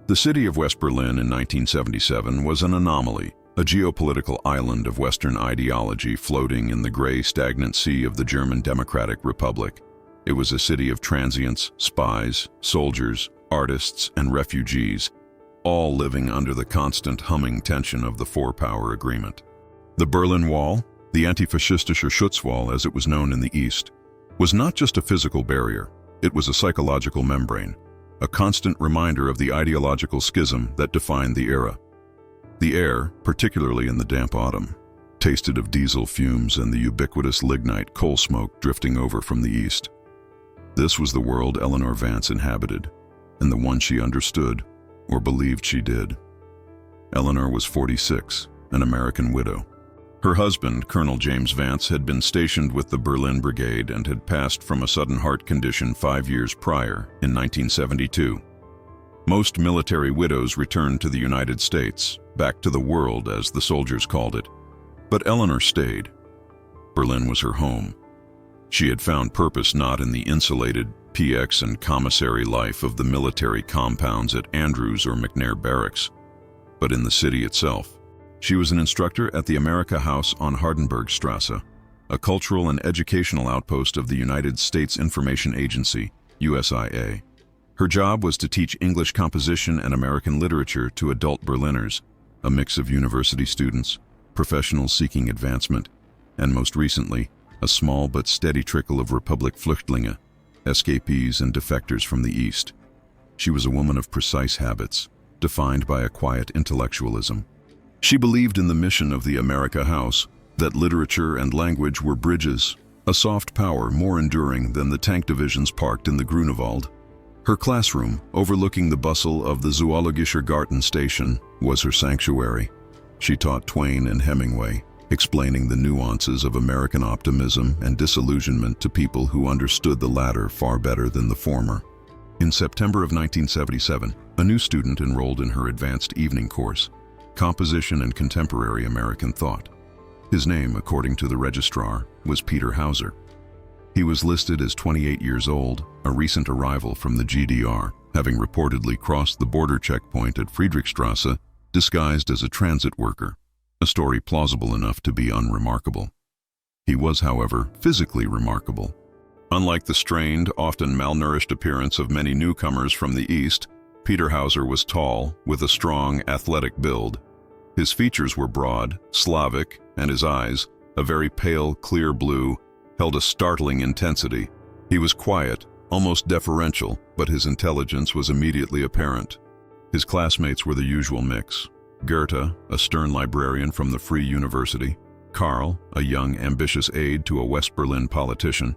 The city of West Berlin in 1977 was an anomaly, a geopolitical island of Western ideology floating in the gray, stagnant sea of the German Democratic Republic. It was a city of transients, spies, soldiers, artists, and refugees, all living under the constant humming tension of the four-power agreement. The Berlin Wall, the anti-faschistische Schutzwall as it was known in the East, was not just a physical barrier, it was a psychological membrane, a constant reminder of the ideological schism that defined the era. The air, particularly in the damp autumn, tasted of diesel fumes and the ubiquitous lignite coal smoke drifting over from the east. This was the world Eleanor Vance inhabited, and the one she understood, or believed she did. Eleanor was 46, an American widow. Her husband, Colonel James Vance, had been stationed with the Berlin Brigade and had passed from a sudden heart condition 5 years prior, in 1972. Most military widows returned to the United States, back to the world as the soldiers called it. But Eleanor stayed. Berlin was her home. She had found purpose not in the insulated PX and commissary life of the military compounds at Andrews or McNair Barracks, but in the city itself. She was an instructor at the America House on Hardenbergstrasse, a cultural and educational outpost of the United States Information Agency, USIA. Her job was to teach English composition and American literature to adult Berliners, a mix of university students, professionals seeking advancement, and most recently, a small but steady trickle of Republik Flüchtlinge, escapees and defectors from the East. She was a woman of precise habits, defined by a quiet intellectualism. She believed in the mission of the America House, that literature and language were bridges, a soft power more enduring than the tank divisions parked in the Grunewald. Her classroom, overlooking the bustle of the Zoologischer Garten station, was her sanctuary. She taught Twain and Hemingway, explaining the nuances of American optimism and disillusionment to people who understood the latter far better than the former. In September of 1977, a new student enrolled in her advanced evening course, Composition and Contemporary American Thought. His name, according to the registrar, was Peter Hauser. He was listed as 28 years old, a recent arrival from the GDR, having reportedly crossed the border checkpoint at Friedrichstrasse disguised as a transit worker, a story plausible enough to be unremarkable. He was, however, physically remarkable. Unlike the strained, often malnourished appearance of many newcomers from the East, Peter Hauser was tall, with a strong, athletic build. His features were broad, Slavic, and his eyes, a very pale, clear blue, held a startling intensity. He was quiet, almost deferential, but his intelligence was immediately apparent. His classmates were the usual mix. Goethe, a stern librarian from the Free University, Karl, a young, ambitious aide to a West Berlin politician,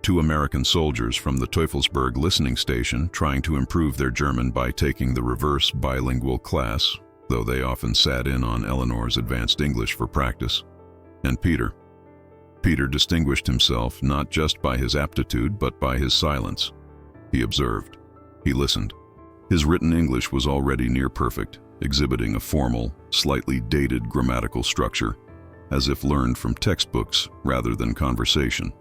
two American soldiers from the Teufelsberg listening station trying to improve their German by taking the reverse bilingual class, though they often sat in on Eleanor's advanced English for practice, and Peter. Peter distinguished himself not just by his aptitude but by his silence. He observed. He listened. His written English was already near perfect, exhibiting a formal, slightly dated grammatical structure, as if learned from textbooks rather than conversation.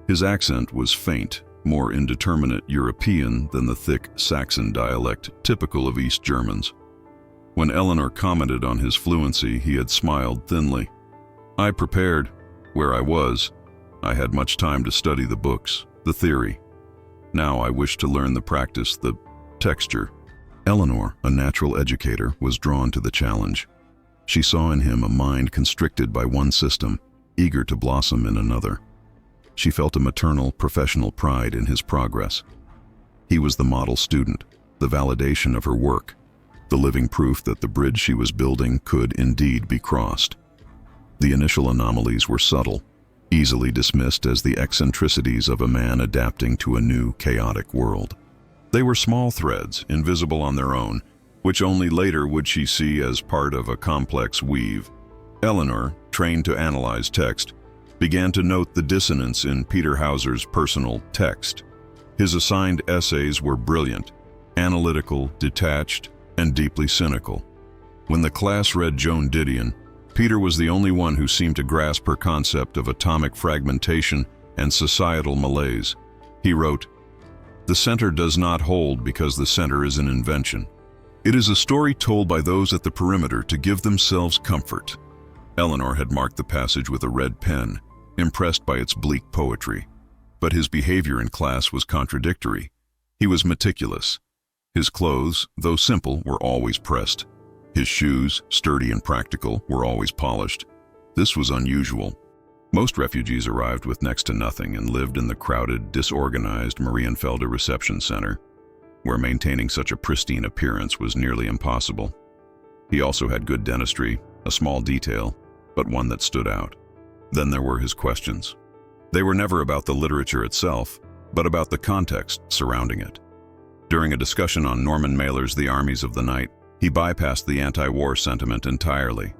His accent was faint, more indeterminate European than the thick Saxon dialect typical of East Germans. When Eleanor commented on his fluency, he had smiled thinly. "I prepared. Where I was, I had much time to study the books, the theory. Now I wish to learn the practice, the texture." Eleanor, a natural educator, was drawn to the challenge. She saw in him a mind constricted by one system, eager to blossom in another. She felt a maternal, professional pride in his progress. He was the model student, the validation of her work, the living proof that the bridge she was building could indeed be crossed. The initial anomalies were subtle, easily dismissed as the eccentricities of a man adapting to a new, chaotic world. They were small threads, invisible on their own, which only later would she see as part of a complex weave. Eleanor, trained to analyze text, began to note the dissonance in Peter Hauser's personal text. His assigned essays were brilliant, analytical, detached, and deeply cynical. When the class read Joan Didion, Peter was the only one who seemed to grasp her concept of atomic fragmentation and societal malaise. He wrote, "The center does not hold because the center is an invention. It is a story told by those at the perimeter to give themselves comfort. Eleanor had marked the passage with a red pen, impressed by its bleak poetry. But his behavior in class was contradictory. He was meticulous. His clothes, though simple, were always pressed. His shoes, sturdy and practical, were always polished. This was unusual. Most refugees arrived with next to nothing and lived in the crowded, disorganized Marienfelde reception center, where maintaining such a pristine appearance was nearly impossible. He also had good dentistry, a small detail, but one that stood out. Then there were his questions. They were never about the literature itself, but about the context surrounding it. During a discussion on Norman Mailer's The Armies of the Night, he bypassed the anti-war sentiment entirely.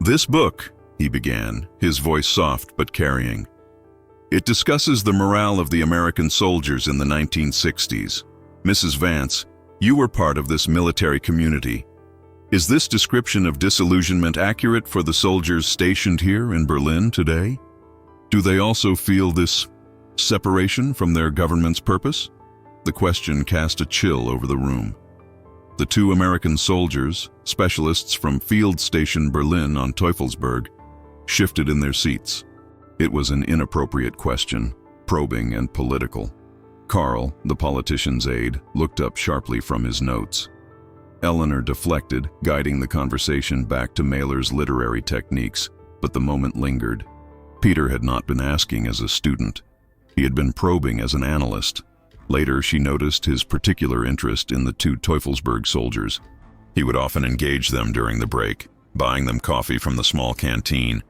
"This book," he began, his voice soft but carrying, "it discusses the morale of the American soldiers in the 1960s. Mrs. Vance, you were part of this military community. Is this description of disillusionment accurate for the soldiers stationed here in Berlin today? Do they also feel this separation from their government's purpose?" The question cast a chill over the room. The two American soldiers, specialists from Field Station Berlin on Teufelsberg, shifted in their seats. It was an inappropriate question, probing and political. Carl, the politician's aide, looked up sharply from his notes. Eleanor deflected, guiding the conversation back to Mailer's literary techniques, but the moment lingered. Peter had not been asking as a student. He had been probing as an analyst. Later, she noticed his particular interest in the two Teufelsberg soldiers. He would often engage them during the break, buying them coffee from the small canteen,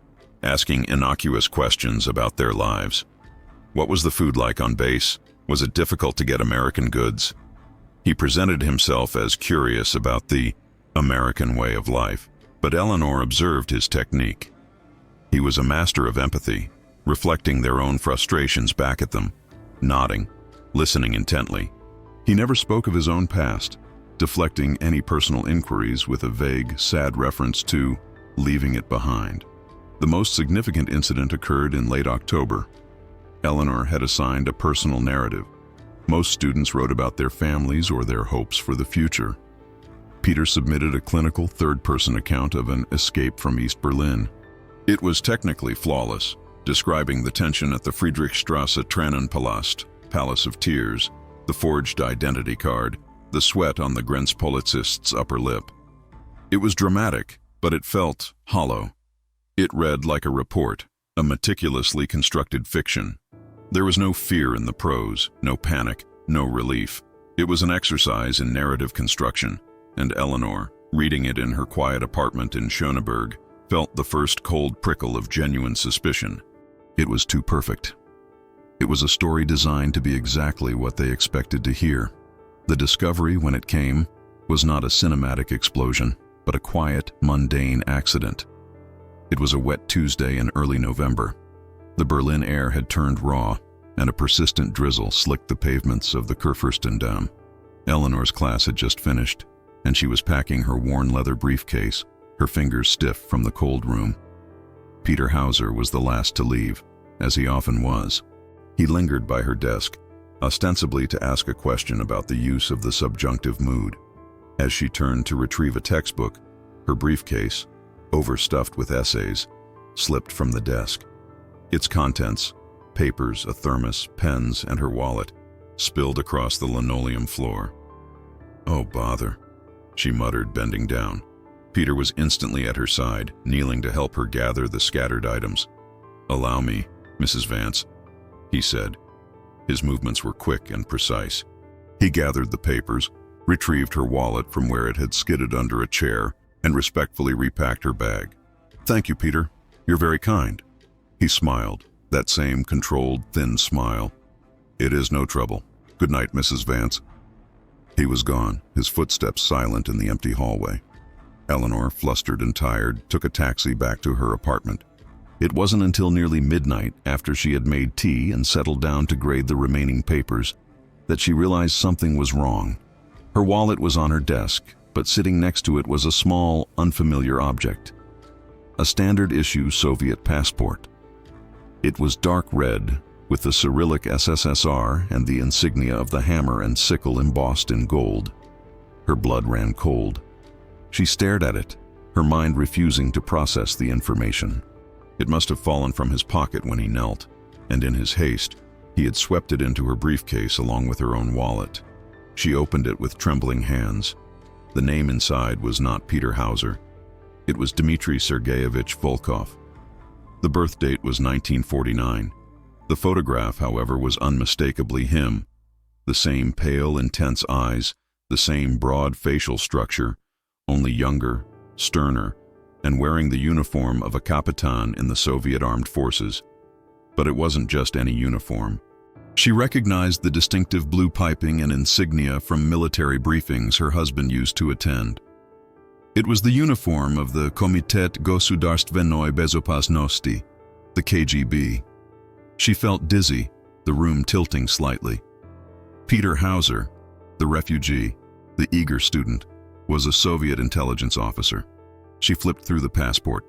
asking innocuous questions about their lives. What was the food like on base? Was it difficult to get American goods? He presented himself as curious about the American way of life, but Eleanor observed his technique. He was a master of empathy, reflecting their own frustrations back at them, nodding, listening intently. He never spoke of his own past, deflecting any personal inquiries with a vague, sad reference to leaving it behind. The most significant incident occurred in late October. Eleanor had assigned a personal narrative. Most students wrote about their families or their hopes for the future. Peter submitted a clinical third-person account of an escape from East Berlin. It was technically flawless, describing the tension at the Friedrichstrasse Tränenpalast, Palace of Tears, the forged identity card, the sweat on the Grenzpolizist's upper lip. It was dramatic, but it felt hollow. It read like a report, a meticulously constructed fiction. There was no fear in the prose, no panic, no relief. It was an exercise in narrative construction, and Eleanor, reading it in her quiet apartment in Schöneberg, felt the first cold prickle of genuine suspicion. It was too perfect. It was a story designed to be exactly what they expected to hear. The discovery, when it came, was not a cinematic explosion, but a quiet, mundane accident. It was a wet Tuesday in early November. The Berlin air had turned raw, and a persistent drizzle slicked the pavements of the Kurfürstendamm. Eleanor's class had just finished, and she was packing her worn leather briefcase, her fingers stiff from the cold room. Peter Hauser was the last to leave, as he often was. He lingered by her desk, ostensibly to ask a question about the use of the subjunctive mood. As she turned to retrieve a textbook, her briefcase, overstuffed with essays, slipped from the desk. Its contents, papers, a thermos, pens, and her wallet, spilled across the linoleum floor. "Oh, bother," she muttered, bending down. Peter was instantly at her side, kneeling to help her gather the scattered items. "Allow me, Mrs. Vance," he said. His movements were quick and precise. He gathered the papers, retrieved her wallet from where it had skidded under a chair, and respectfully repacked her bag. "Thank you, Peter. You're very kind." He smiled, that same controlled, thin smile. "It is no trouble. Good night, Mrs. Vance." He was gone, his footsteps silent in the empty hallway. Eleanor, flustered and tired, took a taxi back to her apartment. It wasn't until nearly midnight, after she had made tea and settled down to grade the remaining papers, that she realized something was wrong. Her wallet was on her desk, but sitting next to it was a small, unfamiliar object. A standard-issue Soviet passport. It was dark red, with the Cyrillic SSSR and the insignia of the hammer and sickle embossed in gold. Her blood ran cold. She stared at it, her mind refusing to process the information. It must have fallen from his pocket when he knelt, and in his haste, he had swept it into her briefcase along with her own wallet. She opened it with trembling hands. The name inside was not Peter Hauser. It was Dmitry Sergeyevich Volkov. The birth date was 1949. The photograph, however, was unmistakably him. The same pale, intense eyes, the same broad facial structure, only younger, sterner, and wearing the uniform of a Kapitan in the Soviet armed forces. But it wasn't just any uniform. She recognized the distinctive blue piping and insignia from military briefings her husband used to attend. It was the uniform of the Komitet Gosudarstvenoi Bezopasnosti, the KGB. She felt dizzy, the room tilting slightly. Peter Hauser, the refugee, the eager student, was a Soviet intelligence officer. She flipped through the passport.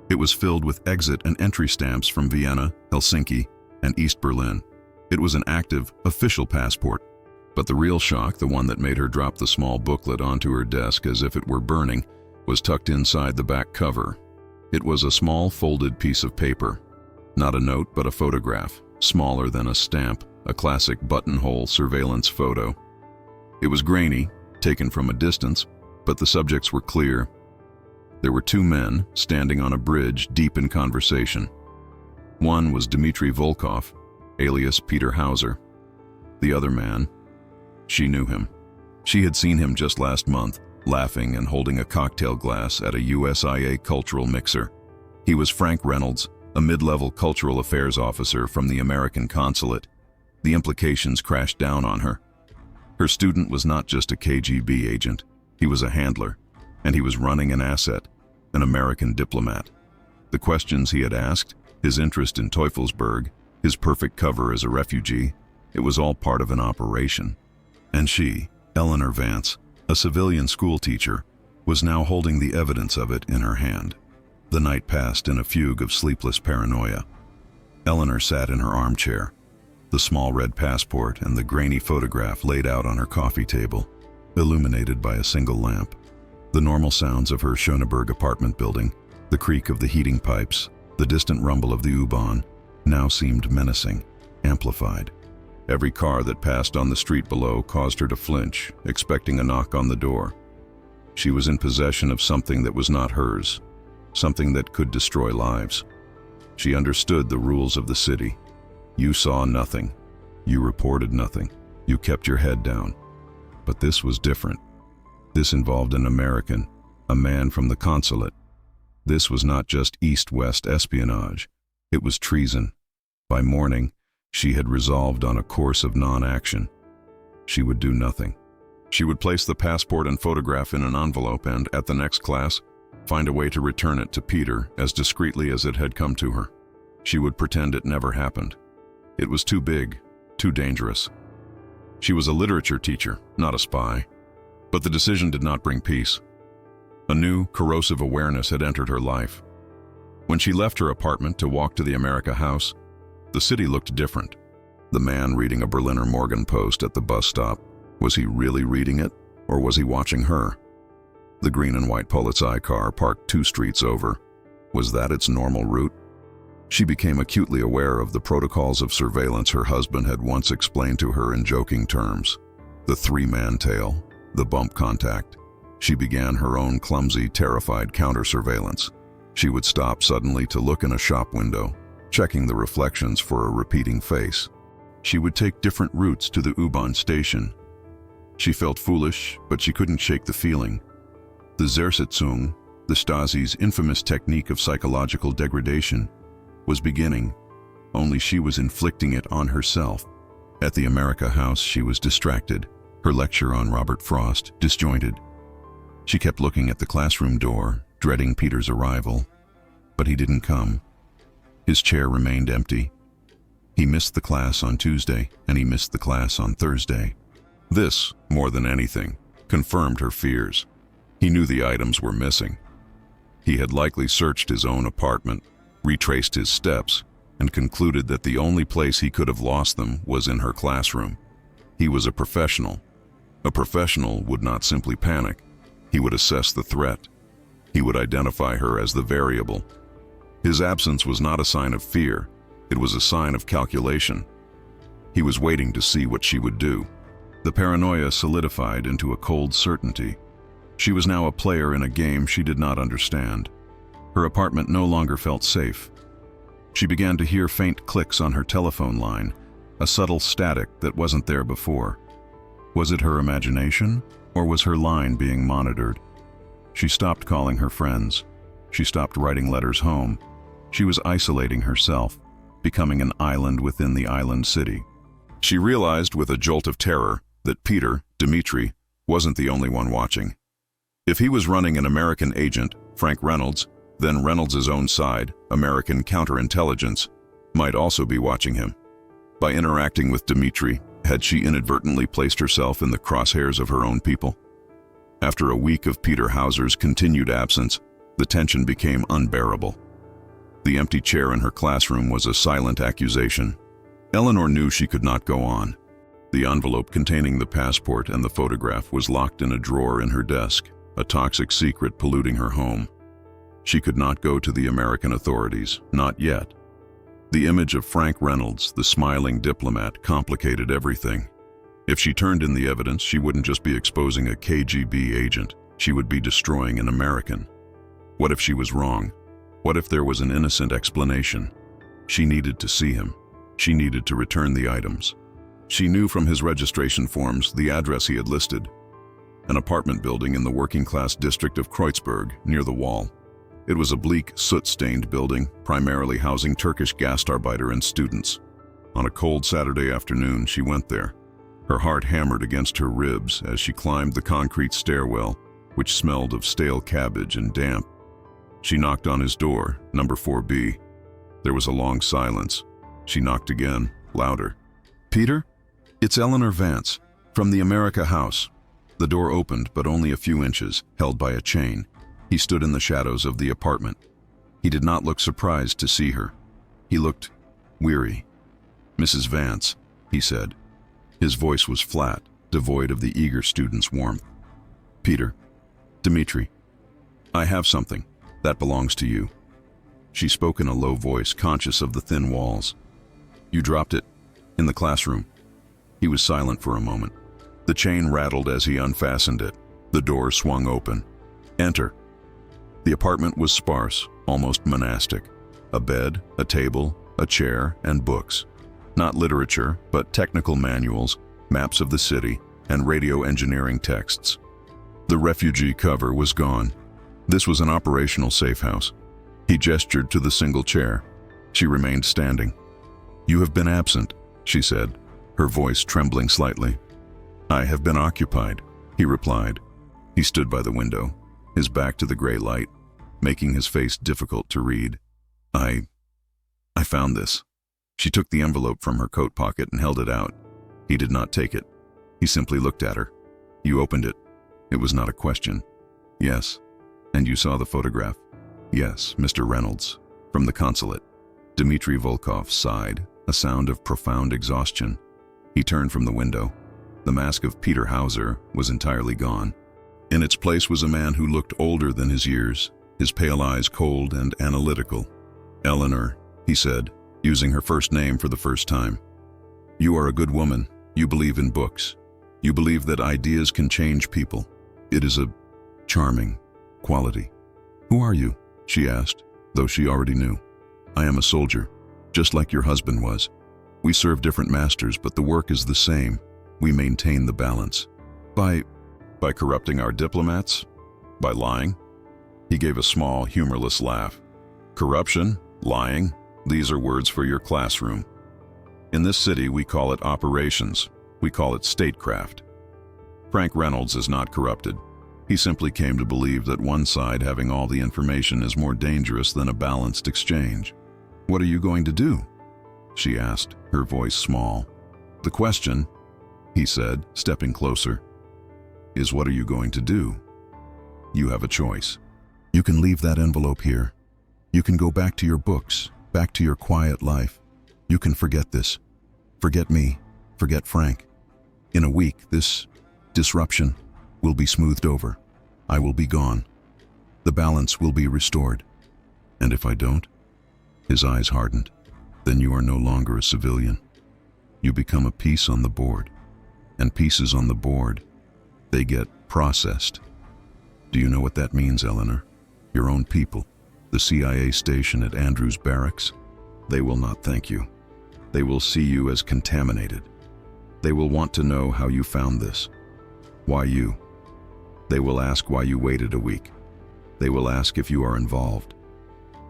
It was filled with exit and entry stamps from Vienna, Helsinki, and East Berlin. It was an active, official passport. But the real shock, the one that made her drop the small booklet onto her desk as if it were burning, was tucked inside the back cover. It was a small folded piece of paper. Not a note, but a photograph, smaller than a stamp, a classic buttonhole surveillance photo. It was grainy, taken from a distance, but the subjects were clear. There were two men standing on a bridge deep in conversation. One was Dmitry Volkov, alias Peter Hauser. The other man, she knew him. She had seen him just last month, laughing and holding a cocktail glass at a USIA cultural mixer. He was Frank Reynolds, a mid-level cultural affairs officer from the American consulate. The implications crashed down on her. Her student was not just a KGB agent, he was a handler, and he was running an asset, an American diplomat. The questions he had asked, his interest in Teufelsberg, his perfect cover as a refugee, it was all part of an operation. And she, Eleanor Vance, a civilian schoolteacher, was now holding the evidence of it in her hand. The night passed in a fugue of sleepless paranoia. Eleanor sat in her armchair, the small red passport and the grainy photograph laid out on her coffee table, illuminated by a single lamp. The normal sounds of her Schöneberg apartment building, the creak of the heating pipes, the distant rumble of the U-Bahn, now seemed menacing, amplified. Every car that passed on the street below caused her to flinch, expecting a knock on the door. She was in possession of something that was not hers, something that could destroy lives. She understood the rules of the city. You saw nothing. You reported nothing. You kept your head down. But this was different. This involved an American, a man from the consulate. This was not just East-West espionage. It was treason. By morning, she had resolved on a course of non-action. She would do nothing. She would place the passport and photograph in an envelope and, at the next class, find a way to return it to Peter as discreetly as it had come to her. She would pretend it never happened. It was too big, too dangerous. She was a literature teacher, not a spy. But the decision did not bring peace. A new, corrosive awareness had entered her life. When she left her apartment to walk to the America House, the city looked different. The man reading a Berliner Morgenpost at the bus stop, was he really reading it, or was he watching her? The green and white Polizei car parked 2 streets over. Was that its normal route? She became acutely aware of the protocols of surveillance her husband had once explained to her in joking terms. The 3-man tail, the bump contact. She began her own clumsy, terrified counter-surveillance. She would stop suddenly to look in a shop window, checking the reflections for a repeating face. She would take different routes to the U-Bahn station. She felt foolish, but she couldn't shake the feeling. The Zersitzung, the Stasi's infamous technique of psychological degradation, was beginning, only she was inflicting it on herself. At the America House, she was distracted, her lecture on Robert Frost disjointed. She kept looking at the classroom door, dreading Peter's arrival, but he didn't come. His chair remained empty. He missed the class on Tuesday, and he missed the class on Thursday. This, more than anything, confirmed her fears. He knew the items were missing. He had likely searched his own apartment, retraced his steps, and concluded that the only place he could have lost them was in her classroom. He was a professional. A professional would not simply panic. He would assess the threat. He would identify her as the variable. His absence was not a sign of fear. It was a sign of calculation. He was waiting to see what she would do. The paranoia solidified into a cold certainty. She was now a player in a game she did not understand. Her apartment no longer felt safe. She began to hear faint clicks on her telephone line, a subtle static that wasn't there before. Was it her imagination, or was her line being monitored? She stopped calling her friends. She stopped writing letters home. She was isolating herself, becoming an island within the island city. She realized with a jolt of terror that Peter, Dmitri, wasn't the only one watching. If he was running an American agent, Frank Reynolds, then Reynolds' own side, American counterintelligence, might also be watching him. By interacting with Dmitri, had she inadvertently placed herself in the crosshairs of her own people? After a week of Peter Hauser's continued absence, the tension became unbearable. The empty chair in her classroom was a silent accusation. Eleanor knew she could not go on. The envelope containing the passport and the photograph was locked in a drawer in her desk, a toxic secret polluting her home. She could not go to the American authorities, not yet. The image of Frank Reynolds, the smiling diplomat, complicated everything. If she turned in the evidence, she wouldn't just be exposing a KGB agent, she would be destroying an American. What if she was wrong? What if there was an innocent explanation? She needed to see him. She needed to return the items. She knew from his registration forms the address he had listed, an apartment building in the working-class district of Kreuzberg, near the wall. It was a bleak, soot-stained building, primarily housing Turkish Gastarbeiter and students. On a cold Saturday afternoon, she went there. Her heart hammered against her ribs as she climbed the concrete stairwell, which smelled of stale cabbage and damp. She knocked on his door, number 4B. There was a long silence. She knocked again, louder. "Peter? It's Eleanor Vance, from the America House." The door opened, but only a few inches, held by a chain. He stood in the shadows of the apartment. He did not look surprised to see her. He looked weary. "Mrs. Vance," he said. His voice was flat, devoid of the eager student's warmth. "Peter, Dmitri, I have something that belongs to you." She spoke in a low voice, conscious of the thin walls. "You dropped it in the classroom." He was silent for a moment. The chain rattled as he unfastened it. The door swung open. "Enter." The apartment was sparse, almost monastic. A bed, a table, a chair, and books. Not literature, but technical manuals, maps of the city, and radio engineering texts. The refugee cover was gone. This was an operational safe house. He gestured to the single chair. She remained standing. "You have been absent," she said, her voice trembling slightly. "I have been occupied," he replied. He stood by the window, his back to the gray light, making his face difficult to read. I found this." She took the envelope from her coat pocket and held it out. He did not take it. He simply looked at her. "You opened it." It was not a question. "Yes." "And you saw the photograph?" "Yes, Mr. Reynolds, from the consulate." Dmitri Volkov sighed, a sound of profound exhaustion. He turned from the window. The mask of Peter Hauser was entirely gone. In its place was a man who looked older than his years, his pale eyes cold and analytical. "Eleanor," he said, using her first name for the first time. "You are a good woman. You believe in books. You believe that ideas can change people. It is a charming quality." "Who are you?" she asked, though she already knew. "I am a soldier, just like your husband was. We serve different masters, but the work is the same. We maintain the balance." By corrupting our diplomats? By lying?" He gave a small, humorless laugh. "Corruption? Lying? These are words for your classroom. In this city, we call it operations. We call it statecraft. Frank Reynolds is not corrupted. He simply came to believe that one side having all the information is more dangerous than a balanced exchange." "What are you going to do?" she asked, her voice small. "The question," he said, stepping closer, "is what are you going to do? You have a choice. You can leave that envelope here. You can go back to your books, back to your quiet life. You can forget this. Forget me. Forget Frank. In a week, this Disruption will be smoothed over. I will be gone. The balance will be restored. And if I don't? His eyes hardened. Then you are no longer a civilian. You become a piece on the board. And pieces on the board, they get processed. Do you know what that means, Eleanor? Your own people, the CIA station at Andrews Barracks, they will not thank you. They will see you as contaminated. They will want to know how you found this. Why you? They will ask why you waited a week. They will ask if you are involved.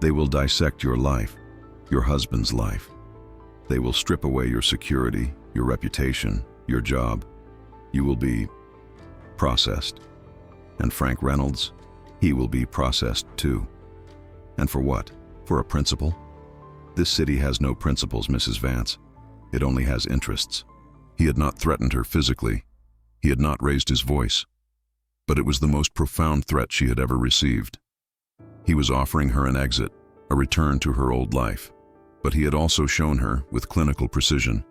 They will dissect your life, your husband's life. They will strip away your security, your reputation, your job. You will be processed. And Frank Reynolds, he will be processed too. And for what? For a principle? This city has no principles, Mrs. Vance. It only has interests. He had not threatened her physically. He had not raised his voice. But it was the most profound threat she had ever received. He was offering her an exit, a return to her old life. But he had also shown her, with clinical precision,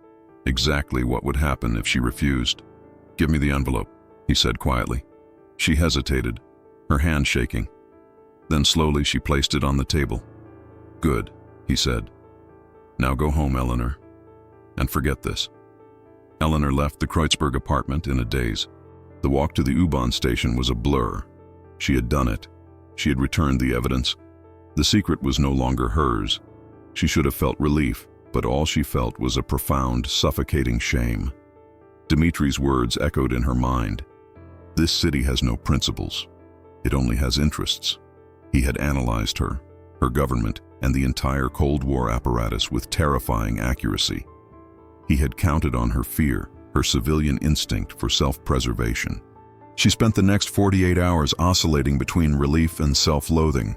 exactly what would happen if she refused. "Give me the envelope," he said quietly. She hesitated, her hand shaking. Then slowly she placed it on the table. "Good," he said. "Now go home, Eleanor, and forget this." Eleanor left the Kreutzberg apartment in a daze. The walk to the U-Bahn station was a blur. She had done it. She had returned the evidence. The secret was no longer hers. She should have felt relief, but all she felt was a profound, suffocating shame. Dmitri's words echoed in her mind. This city has no principles. It only has interests. He had analyzed her, her government, and the entire Cold War apparatus with terrifying accuracy. He had counted on her fear, her civilian instinct for self-preservation. She spent the next 48 hours oscillating between relief and self-loathing.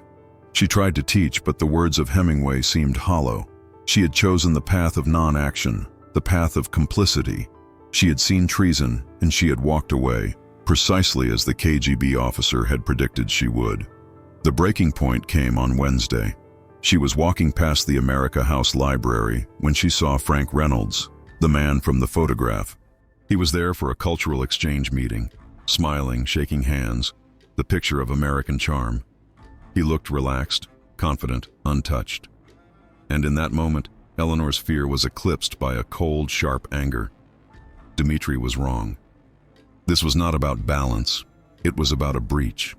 She tried to teach, but the words of Hemingway seemed hollow. She had chosen the path of non-action, the path of complicity. She had seen treason, and she had walked away, precisely as the KGB officer had predicted she would. The breaking point came on Wednesday. She was walking past the America House library when she saw Frank Reynolds, the man from the photograph. He was there for a cultural exchange meeting, smiling, shaking hands, the picture of American charm. He looked relaxed, confident, untouched. And in that moment, Eleanor's fear was eclipsed by a cold, sharp anger. Dmitri was wrong. This was not about balance. It was about a breach.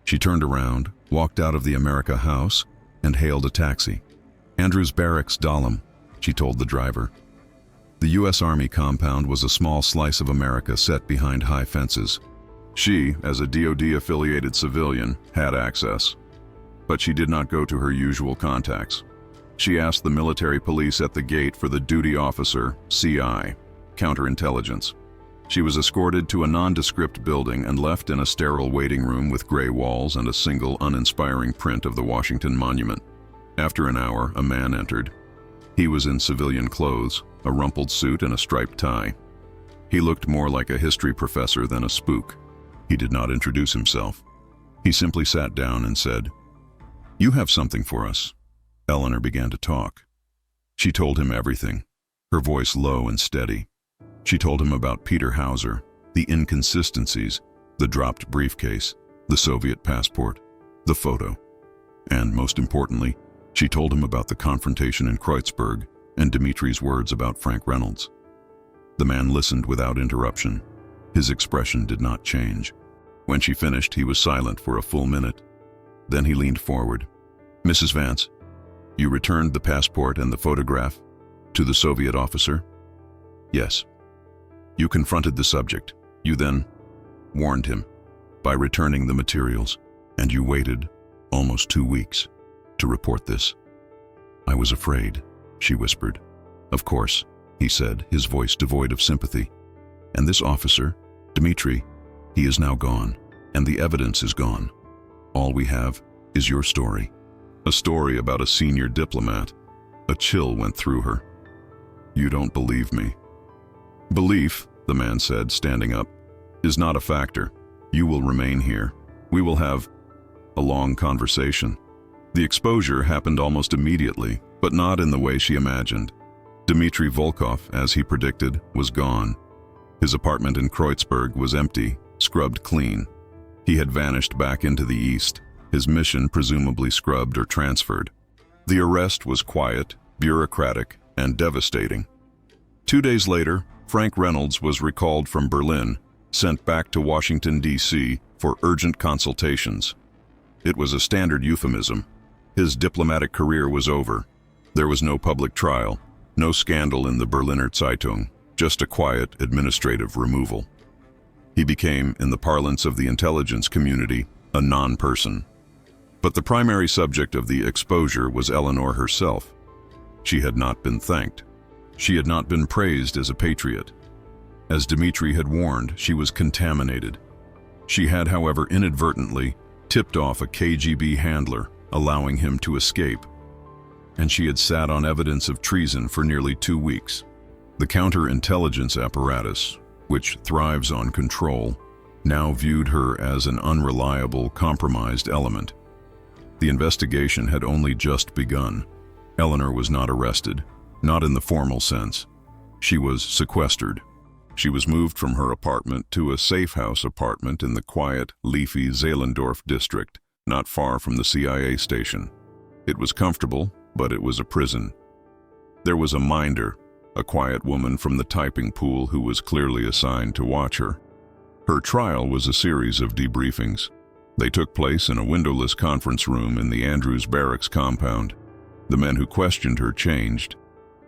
She turned around, walked out of the America House, and hailed a taxi. "Andrews Barracks, Dahlem," she told the driver. The U.S. Army compound was a small slice of America set behind high fences. She, as a DoD-affiliated civilian, had access. But she did not go to her usual contacts. She asked the military police at the gate for the duty officer, CI, counterintelligence. She was escorted to a nondescript building and left in a sterile waiting room with gray walls and a single uninspiring print of the Washington Monument. After an hour, a man entered. He was in civilian clothes, a rumpled suit and a striped tie. He looked more like a history professor than a spook. He did not introduce himself. He simply sat down and said, "You have something for us." Eleanor began to talk. She told him everything, her voice low and steady. She told him about Peter Hauser, the inconsistencies, the dropped briefcase, the Soviet passport, the photo. And most importantly, she told him about the confrontation in Kreutzberg and Dmitri's words about Frank Reynolds. The man listened without interruption. His expression did not change. When she finished, he was silent for a full minute. Then he leaned forward. "Mrs. Vance, you returned the passport and the photograph to the Soviet officer?" "Yes." "You confronted the subject. You then warned him by returning the materials, and you waited almost 2 weeks to report this." "I was afraid," she whispered. "Of course," he said, his voice devoid of sympathy. "And this officer, Dmitri, he is now gone, and the evidence is gone. All we have is your story." A story about a senior diplomat. A chill went through her. "You don't believe me." "Belief," the man said, standing up, "is not a factor. You will remain here. We will have a long conversation." The exposure happened almost immediately, but not in the way she imagined. Dmitri Volkov, as he predicted, was gone. His apartment in Kreuzberg was empty, scrubbed clean. He had vanished back into the east, his mission presumably scrubbed or transferred. The arrest was quiet, bureaucratic, and devastating. 2 days later, Frank Reynolds was recalled from Berlin, sent back to Washington, D.C. for urgent consultations. It was a standard euphemism. His diplomatic career was over. There was no public trial, no scandal in the Berliner Zeitung, just a quiet administrative removal. He became, in the parlance of the intelligence community, a non-person. But the primary subject of the exposure was Eleanor herself. She had not been thanked. She had not been praised as a patriot. As Dmitri had warned, she was contaminated. She had, however, inadvertently tipped off a KGB handler, allowing him to escape. And she had sat on evidence of treason for nearly 2 weeks. The counterintelligence apparatus, which thrives on control, now viewed her as an unreliable, compromised element. The investigation had only just begun. Eleanor was not arrested, not in the formal sense. She was sequestered. She was moved from her apartment to a safe house apartment in the quiet, leafy Zehlendorf district, not far from the CIA station. It was comfortable, but it was a prison. There was a minder, a quiet woman from the typing pool who was clearly assigned to watch her. Her trial was a series of debriefings. They took place in a windowless conference room in the Andrews Barracks compound. The men who questioned her changed.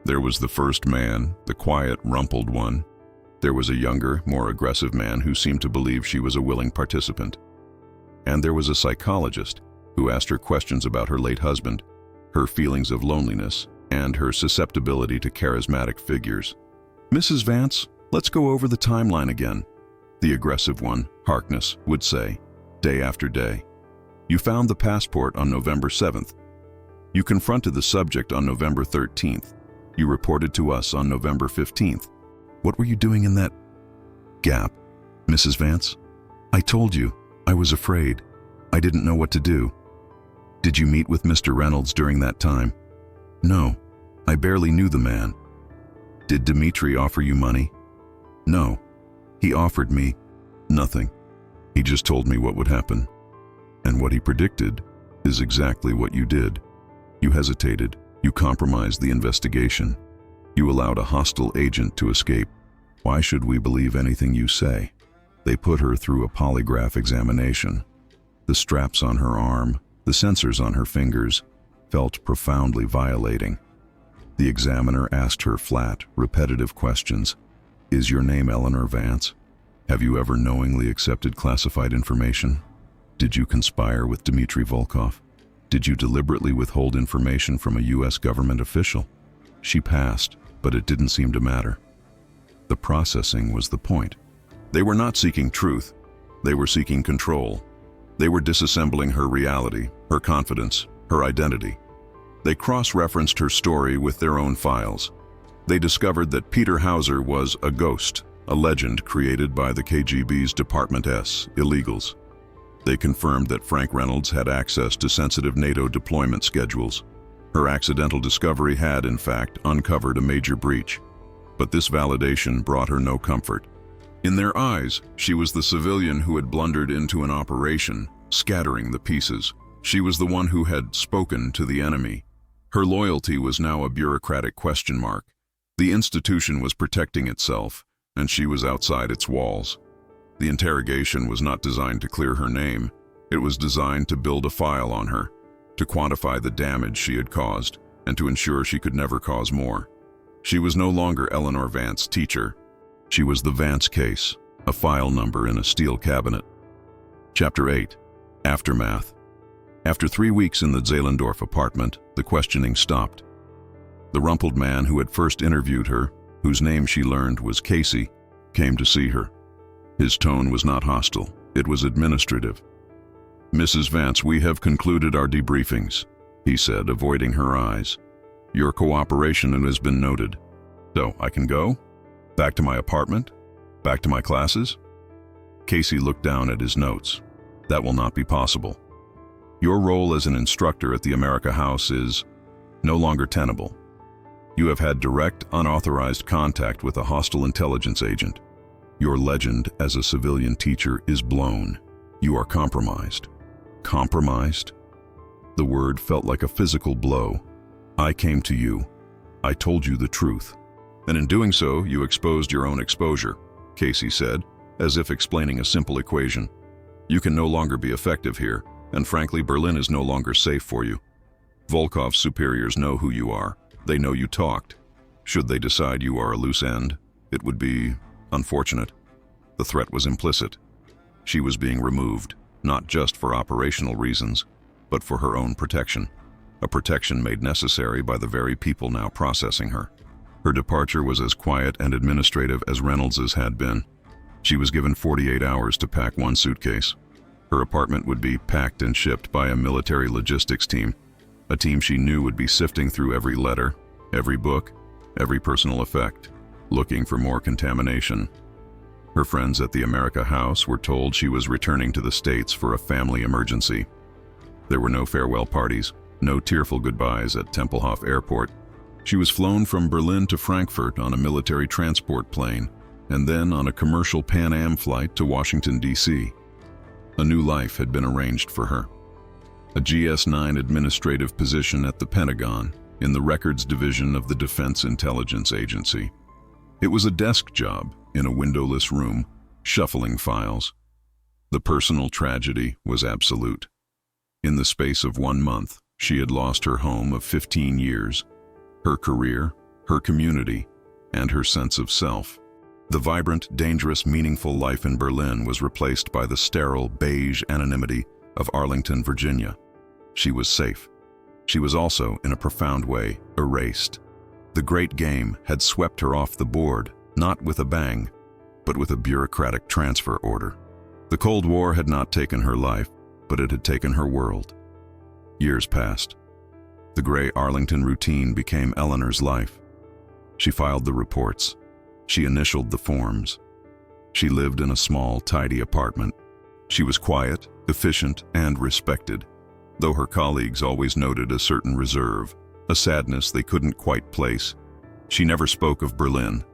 There was the first man, the quiet, rumpled one. There was a younger, more aggressive man who seemed to believe she was a willing participant. And there was a psychologist who asked her questions about her late husband, her feelings of loneliness, and her susceptibility to charismatic figures. "Mrs. Vance, let's go over the timeline again," the aggressive one, Harkness, would say, day after day. "You found the passport on November 7th. You confronted the subject on November 13th. You reported to us on November 15th. What were you doing in that gap, Mrs. Vance? I told you, I was afraid. I didn't know what to do." "Did you meet with Mr. Reynolds during that time?" "No, I barely knew the man." "Did Dmitri offer you money?" "No, he offered me nothing. He just told me what would happen. And what he predicted is exactly what you did. You hesitated. You compromised the investigation. You allowed a hostile agent to escape. Why should we believe anything you say?" They put her through a polygraph examination. The straps on her arm, the sensors on her fingers, felt profoundly violating. The examiner asked her flat, repetitive questions. "Is your name Eleanor Vance? Have you ever knowingly accepted classified information? Did you conspire with Dmitry Volkov? Did you deliberately withhold information from a U.S. government official?" She passed, but it didn't seem to matter. The processing was the point. They were not seeking truth. They were seeking control. They were disassembling her reality, her confidence, her identity. They cross-referenced her story with their own files. They discovered that Peter Hauser was a ghost, a legend created by the KGB's Department S illegals. They confirmed that Frank Reynolds had access to sensitive NATO deployment schedules. Her accidental discovery had, in fact, uncovered a major breach. But this validation brought her no comfort. In their eyes, she was the civilian who had blundered into an operation, scattering the pieces. She was the one who had spoken to the enemy. Her loyalty was now a bureaucratic question mark. The institution was protecting itself, and she was outside its walls. The interrogation was not designed to clear her name. It was designed to build a file on her, to quantify the damage she had caused, and to ensure she could never cause more. She was no longer Eleanor Vance, teacher. She was the Vance case, a file number in a steel cabinet. Chapter 8. Aftermath. After 3 weeks in the Zehlendorf apartment, the questioning stopped. The rumpled man who had first interviewed her, whose name she learned was Casey, came to see her. His tone was not hostile, it was administrative. "Mrs. Vance, we have concluded our debriefings," he said, avoiding her eyes. "Your cooperation has been noted. So, I can go? Back to my apartment? Back to my classes?" Casey looked down at his notes. "That will not be possible. Your role as an instructor at the America House is no longer tenable. You have had direct, unauthorized contact with a hostile intelligence agent. Your legend as a civilian teacher is blown. You are compromised. Compromised? The word felt like a physical blow. I came to you. I told you the truth. And in doing so, you exposed your own exposure, Casey said, as if explaining a simple equation. You can no longer be effective here, and frankly, Berlin is no longer safe for you. Volkov's superiors know who you are. They know you talked. Should they decide you are a loose end, it would be unfortunate. The threat was implicit. She was being removed, not just for operational reasons, but for her own protection, a protection made necessary by the very people now processing her. Her departure was as quiet and administrative as Reynolds's had been. She was given 48 hours to pack one suitcase. Her apartment would be packed and shipped by a military logistics team, a team she knew would be sifting through every letter, every book, every personal effect, looking for more contamination. Her friends at the America House were told she was returning to the States for a family emergency. There were no farewell parties, no tearful goodbyes at Tempelhof Airport. She was flown from Berlin to Frankfurt on a military transport plane, and then on a commercial Pan Am flight to Washington, D.C. A new life had been arranged for her. A GS-9 administrative position at the Pentagon, in the Records Division of the Defense Intelligence Agency. It was a desk job in a windowless room, shuffling files. The personal tragedy was absolute. In the space of 1 month, she had lost her home of 15 years, her career, her community, and her sense of self. The vibrant, dangerous, meaningful life in Berlin was replaced by the sterile, beige anonymity of Arlington, Virginia. She was safe. She was also, in a profound way, erased. The great game had swept her off the board, not with a bang, but with a bureaucratic transfer order. The Cold War had not taken her life, but it had taken her world. Years passed. The gray Arlington routine became Eleanor's life. She filed the reports. She initialed the forms. She lived in a small, tidy apartment. She was quiet, efficient, and respected, though her colleagues always noted a certain reserve, a sadness they couldn't quite place. She never spoke of Berlin.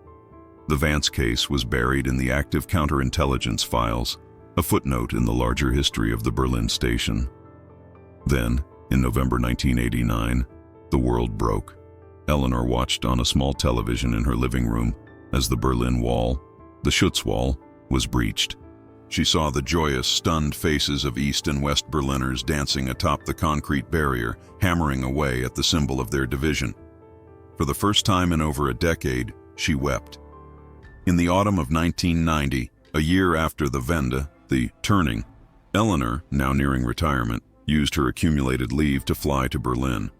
The Vance case was buried in the active counterintelligence files, a footnote in the larger history of the Berlin station. Then, in November 1989, the world broke. Eleanor watched on a small television in her living room as the Berlin Wall, the Schutzwall, was breached. She saw the joyous, stunned faces of East and West Berliners dancing atop the concrete barrier, hammering away at the symbol of their division. For the first time in over a decade, she wept. In the autumn of 1990, a year after the Wende, the turning, Eleanor, now nearing retirement, used her accumulated leave to fly to Berlin.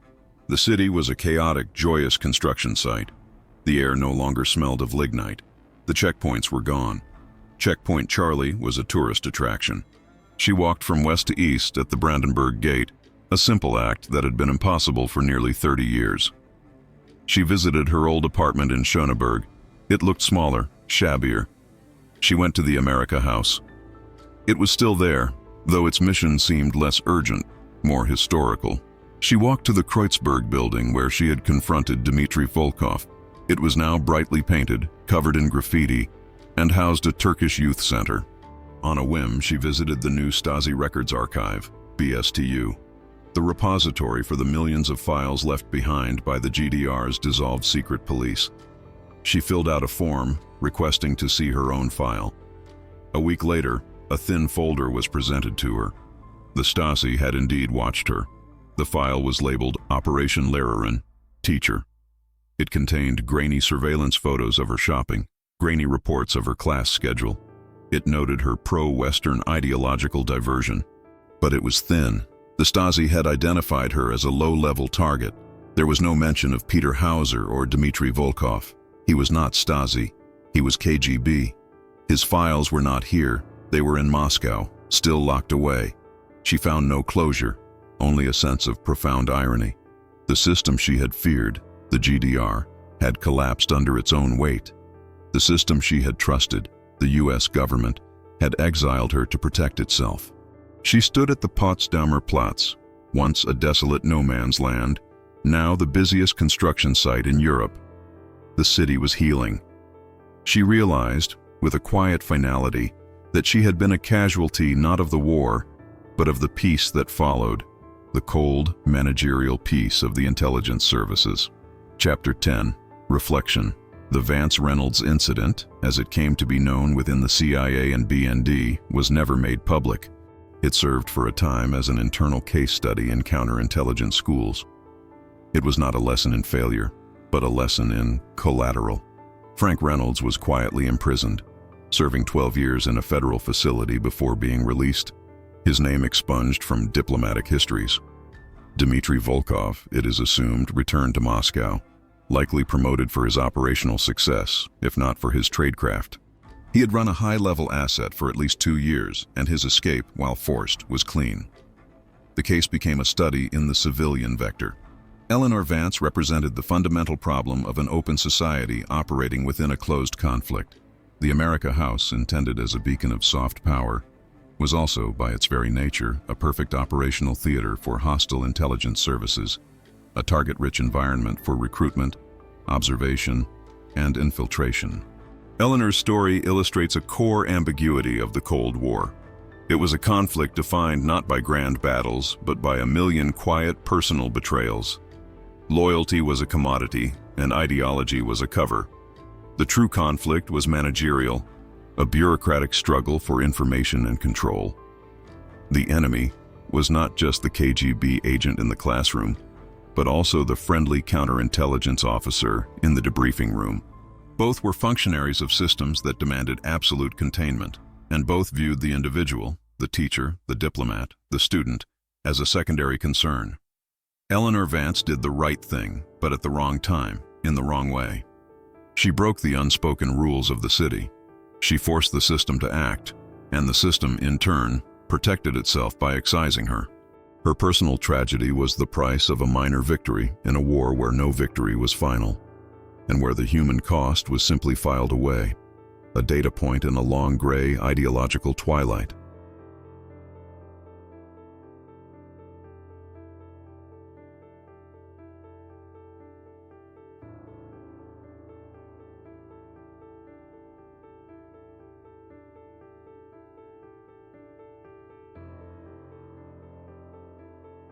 The city was a chaotic, joyous construction site. The air no longer smelled of lignite. The checkpoints were gone. Checkpoint Charlie was a tourist attraction. She walked from west to east at the Brandenburg Gate, a simple act that had been impossible for nearly 30 years. She visited her old apartment in Schöneberg. It looked smaller, shabbier. She went to the America House. It was still there, though its mission seemed less urgent, more historical. She walked to the Kreuzberg building where she had confronted Dmitry Volkov. It was now brightly painted, covered in graffiti, and housed a Turkish youth center. On a whim, she visited the new Stasi Records Archive, BSTU, the repository for the millions of files left behind by the GDR's dissolved secret police. She filled out a form, requesting to see her own file. A week later, a thin folder was presented to her. The Stasi had indeed watched her. The file was labeled Operation Lehrerin, Teacher. It contained grainy surveillance photos of her shopping, grainy reports of her class schedule. It noted her pro-Western ideological diversion. But it was thin. The Stasi had identified her as a low-level target. There was no mention of Peter Hauser or Dmitry Volkov. He was not Stasi. He was KGB. His files were not here. They were in Moscow, still locked away. She found no closure, only a sense of profound irony. The system she had feared, the GDR, had collapsed under its own weight. The system she had trusted, the US government, had exiled her to protect itself. She stood at the Potsdamer Platz, once a desolate no-man's land, now the busiest construction site in Europe. The city was healing. She realized, with a quiet finality, that she had been a casualty not of the war, but of the peace that followed, the cold, managerial peace of the intelligence services. Chapter 10. Reflection. The Vance Reynolds incident, as it came to be known within the CIA and BND, was never made public. It served for a time as an internal case study in counterintelligence schools. It was not a lesson in failure, but a lesson in collateral. Frank Reynolds was quietly imprisoned, serving 12 years in a federal facility before being released, his name expunged from diplomatic histories. Dmitry Volkov, it is assumed, returned to Moscow, likely promoted for his operational success, if not for his tradecraft. He had run a high-level asset for at least 2 years, and his escape, while forced, was clean. The case became a study in the civilian vector. Eleanor Vance represented the fundamental problem of an open society operating within a closed conflict. The America House, intended as a beacon of soft power, was also, by its very nature, a perfect operational theater for hostile intelligence services, a target-rich environment for recruitment, observation, and infiltration. Eleanor's story illustrates a core ambiguity of the Cold War. It was a conflict defined not by grand battles, but by a million quiet personal betrayals. Loyalty was a commodity, and ideology was a cover. The true conflict was managerial, a bureaucratic struggle for information and control. The enemy was not just the KGB agent in the classroom, but also the friendly counterintelligence officer in the debriefing room. Both were functionaries of systems that demanded absolute containment, and both viewed the individual, the teacher, the diplomat, the student, as a secondary concern. Eleanor Vance did the right thing, but at the wrong time, in the wrong way. She broke the unspoken rules of the city. She forced the system to act, and the system, in turn, protected itself by excising her. Her personal tragedy was the price of a minor victory in a war where no victory was final, and where the human cost was simply filed away, a data point in a long gray ideological twilight.